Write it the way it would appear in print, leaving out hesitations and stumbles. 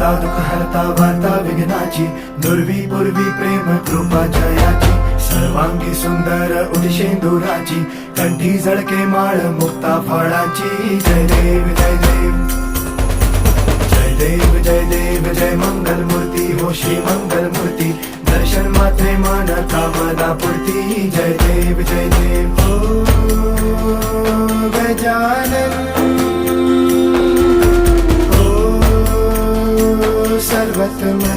हरता दुःख हरता वार्ता विघ्नाची, दुर्वी पूर्वी प्रेम कृपा जयाची, सर्वांगी सुंदर उदिशेंदुराची, कंठी झळके माळ मुक्ता फळाची. जय देव जय देव जय देव जय देव जय मंगल मूर्ती हो श्री मंगल मूर्ती, दर्शन मात्रे मन कामना पूर्ती. जय देव जय देव हो गजानन हो सर्वतमन.